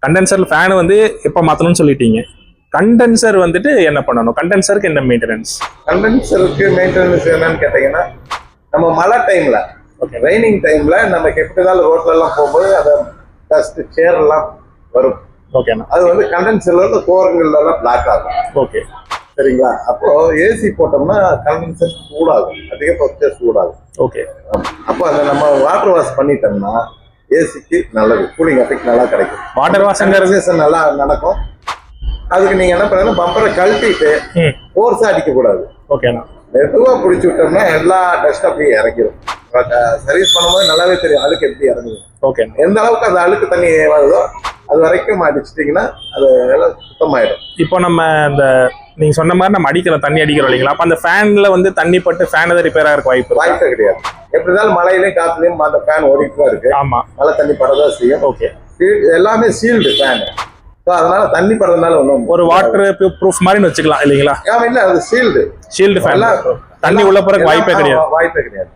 Condenser fan வந்து எப்போ மாற்றணும்னு சொல்லிட்டீங்க. கண்டென்சர் வந்துட்டு என்ன பண்ணணும்? கண்டென்சருக்கு என்ன மெயின்டெனன்ஸ்? கண்டென்சருக்கு மெயின்டெனன்ஸ் என்னன்னு கேட்டீங்கன்னா, நம்ம மழை டைம்ல ரெய்னிங் டைம்ல நம்ம எப்படினாலும் ரோட்ல எல்லாம் போகும்போது அந்த டஸ்ட் சேர் எல்லாம் வரும். ஓகேண்ணா. அது வந்து கண்டென்சர்ல கோரங்கள்ல எல்லாம் பிளாக் ஆகும். ஓகே சரிங்களா? அப்போ ஏசி போட்டோம்னா கண்டென்சர் சூடாகும், அதிகபட்ச சூடாகும். ஓகே. அப்போ அதை நம்ம வாட்டர் வாஷ் பண்ணிட்டோம்னா ஏசிக்கு நல்லது, கூலிங் எஃபெக்ட் நல்லா கிடைக்கும். வாட்டர் வாஷ்ங்கிறது நல்லா நடக்கும். அதுக்கு நீங்க என்ன பண்ணணும், பம்பரை கழட்டிட்டு ஃபோர்ஸா அடிக்க கூடாது. ஓகேண்ணா. மெதுவா பிடிச்சி விட்டோம்னா எல்லா டஸ்ட் அப்படியே இறங்கிடும். சர்வீஸ் பண்ணும்போது நல்லாவே தெரியும் அழுக்கு எப்படி இறங்குது. ஓகே. எந்த அளவுக்கு அந்த அழுக்கு தண்ணி வருதோ அது வரைக்கும் அடிச்சிட்டிங்கன்னா அது எல்லாம் சுத்தமாயிடும். இப்போ நம்ம இந்த நீங்க சொன்ன மாதிரி நம்ம அடிக்கிறோம், தண்ணி அடிக்கிறோம் இல்லைங்களா? அப்போ அந்த ஃபேன்ல வந்து தண்ணி பட்டு ஃபேன் ஏதாவது ரிப்பேர் ஆகிறதுக்கு வாய்ப்பே கிடையாது. எப்படி இருந்தாலும் மழையிலையும் காத்துலையும் அந்த ஃபேன் ஓடிட்டு தான் இருக்கு. ஆமா, மழை தண்ணி படதான் செய்யும். ஓகே. எல்லாமே சீல்டு ஃபேன், அதனால தண்ணி படுறதுனால ஒன்றும் ஒரு வாட்டர் ப்ரூஃப் மாதிரி வச்சுக்கலாம் இல்லைங்களா? இல்ல, அது ஷீல்டு ஃபேன், தண்ணி உள்ள போறதுக்கு வாய்ப்பே கிடையாது.